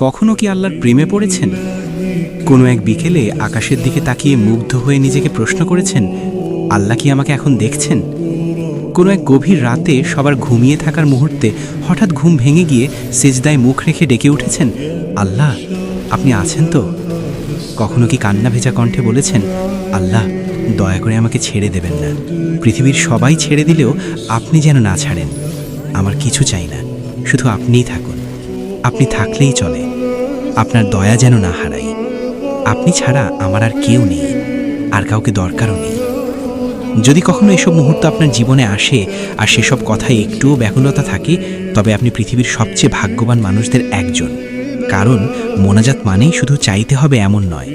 কখনো কি আল্লাহর প্রেমে পড়েছেন? কোনো এক বিকেলে আকাশের দিকে তাকিয়ে মুগ্ধ হয়ে নিজেকে প্রশ্ন করেছেন, আল্লাহ কি আমাকে এখন দেখছেন? কোনো এক গভীর রাতে সবার ঘুমিয়ে থাকার মুহূর্তে হঠাৎ ঘুম ভেঙে গিয়ে সেজদায় মুখ রেখে ডেকে উঠেছেন, আল্লাহ আপনি আছেন তো? কখনো কি কান্না ভেজা কণ্ঠে বলেছেন, আল্লাহ দয়া করে আমাকে ছেড়ে দেবেন না, পৃথিবীর সবাই ছেড়ে দিলেও আপনি যেন না ছাড়েন। আমার কিছু চাই না, শুধু আপনিই থাকুন, আপনি থাকলেই চলে, আপনার দয়া যেন না হারাই। আপনি ছাড়া আমার আর কেউ নেই, আর কাউকে দরকারও নেই। যদি কখনো এসব মুহূর্ত আপনার জীবনে আসে আর সেসব কথায় একটুও ব্যাকুলতা থাকে, তবে আপনি পৃথিবীর সবচেয়ে ভাগ্যবান মানুষদের একজন। কারণ মোনাজাত মানেই শুধু চাইতে হবে এমন নয়,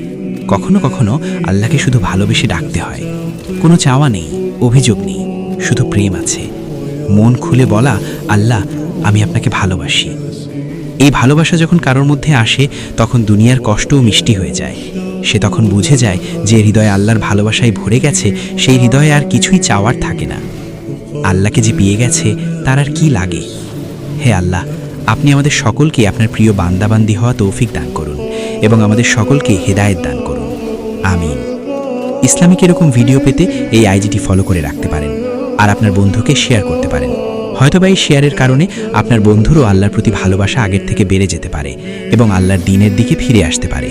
কখনো কখনো আল্লাহকে শুধু ভালোবেসে ডাকতে হয়। কোনো চাওয়া নেই, অভিযোগ নেই, শুধু প্রেম আছে। মন খুলে বলা, আল্লাহ আমি আপনাকে ভালোবাসি। এই ভালোবাসা যখন কারোর মধ্যে আসে, তখন দুনিয়ার কষ্টও মিষ্টি হয়ে যায়। সে তখন বুঝে যায় যে হৃদয়ে আল্লাহর ভালোবাসায় ভরে গেছে, সেই হৃদয়ে আর কিছুই চাওয়ার থাকে না। আল্লাহকে যে পেয়ে গেছে তার আর কি লাগে। হে আল্লাহ, আপনি আমাদের সকলকে আপনার প্রিয় বান্দাবান্দি হওয়া তৌফিক দান করুন এবং আমাদের সকলকে হেদায়েত দান করুন। আমিন। ইসলামিক এরকম ভিডিও পেতে এই আইডিটি ফলো করে রাখতে পারেন আর আপনার বন্ধুকে শেয়ার করতে পারেন। হয়তোবা এই শেয়ারের কারণে আপনার বন্ধুরও আল্লাহর প্রতি ভালোবাসা আগের থেকে বেড়ে যেতে পারে এবং আল্লাহর দ্বীনের দিকে ফিরে আসতে পারে।